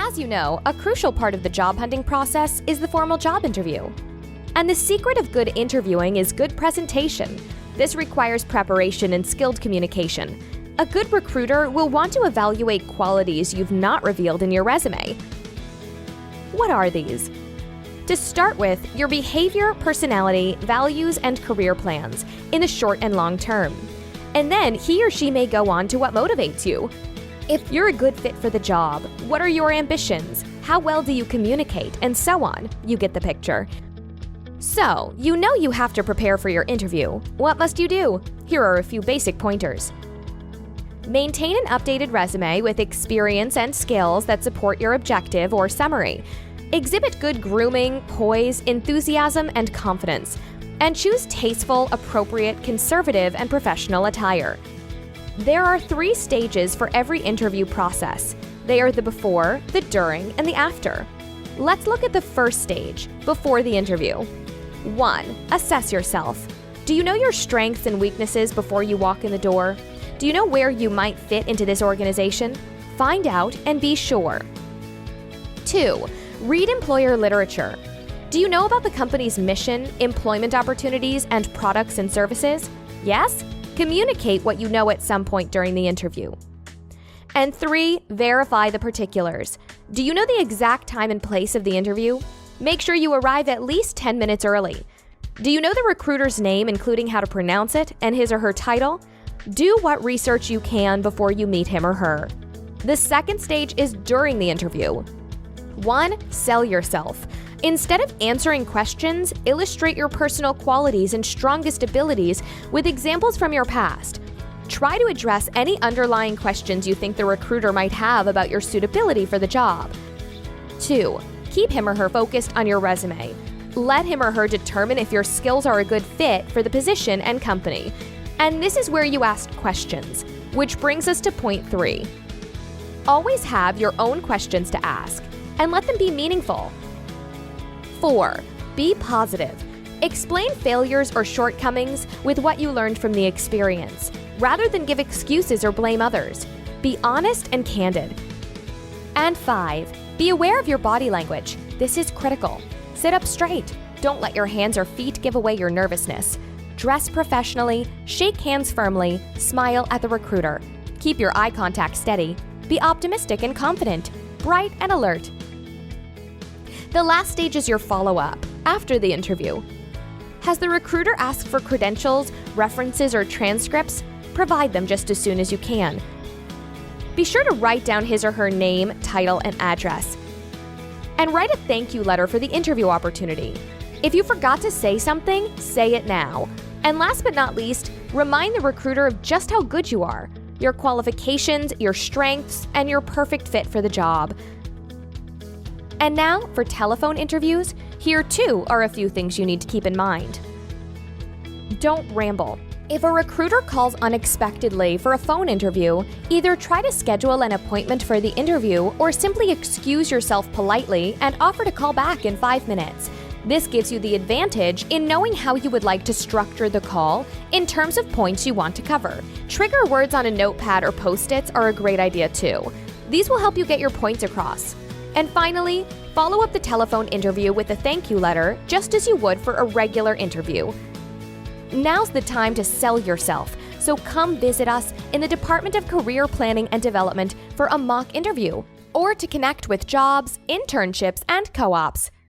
As you know, a crucial part of the job hunting process is the formal job interview. And the secret of good interviewing is good presentation. This requires preparation and skilled communication. A good recruiter will want to evaluate qualities you've not revealed in your resume. What are these? To start with, your behavior, personality, values, and career plans in the short and long term. And then he or she may go on to what motivates you. If you're a good fit for the job, what are your ambitions? How well do you communicate? And so on. You get the picture. So, you know you have to prepare for your interview. What must you do? Here are a few basic pointers. Maintain an updated resume with experience and skills that support your objective or summary. Exhibit good grooming, poise, enthusiasm, and confidence. And choose tasteful, appropriate, conservative, and professional attire. There are 3 stages for every interview process. They are the before, the during, and the after. Let's look at the first stage, before the interview. 1. Assess yourself. Do you know your strengths and weaknesses before you walk in the door? Do you know where you might fit into this organization? Find out and be sure. 2. Read employer literature. Do you know about the company's mission, employment opportunities, and products and services? Yes? Communicate what you know at some point during the interview. And 3. Verify the particulars. Do you know the exact time and place of the interview? Make sure you arrive at least 10 minutes early. Do you know the recruiter's name, including how to pronounce it, and his or her title? Do what research you can before you meet him or her. The second stage is during the interview. 1. Sell yourself. Instead of answering questions, illustrate your personal qualities and strongest abilities with examples from your past. Try to address any underlying questions you think the recruiter might have about your suitability for the job. 2. Keep him or her focused on your resume. Let him or her determine if your skills are a good fit for the position and company. And this is where you ask questions, which brings us to point 3. Always have your own questions to ask, and let them be meaningful. 4. Be positive. Explain failures or shortcomings with what you learned from the experience, rather than give excuses or blame others. Be honest and candid. And 5. Be aware of your body language. This is critical. Sit up straight. Don't let your hands or feet give away your nervousness. Dress professionally, shake hands firmly, smile at the recruiter. Keep your eye contact steady. Be optimistic and confident, bright and alert. The last stage is your follow-up, after the interview. Has the recruiter asked for credentials, references, or transcripts? Provide them just as soon as you can. Be sure to write down his or her name, title, and address. And write a thank you letter for the interview opportunity. If you forgot to say something, say it now. And last but not least, remind the recruiter of just how good you are, your qualifications, your strengths, and your perfect fit for the job. And now, for telephone interviews, here too are a few things you need to keep in mind. Don't ramble. If a recruiter calls unexpectedly for a phone interview, either try to schedule an appointment for the interview or simply excuse yourself politely and offer to call back in 5 minutes. This gives you the advantage in knowing how you would like to structure the call in terms of points you want to cover. Trigger words on a notepad or post-its are a great idea too. These will help you get your points across. And finally, follow up the telephone interview with a thank you letter just as you would for a regular interview. Now's the time to sell yourself, so come visit us in the Department of Career Planning and Development for a mock interview, or to connect with jobs, internships, and co-ops.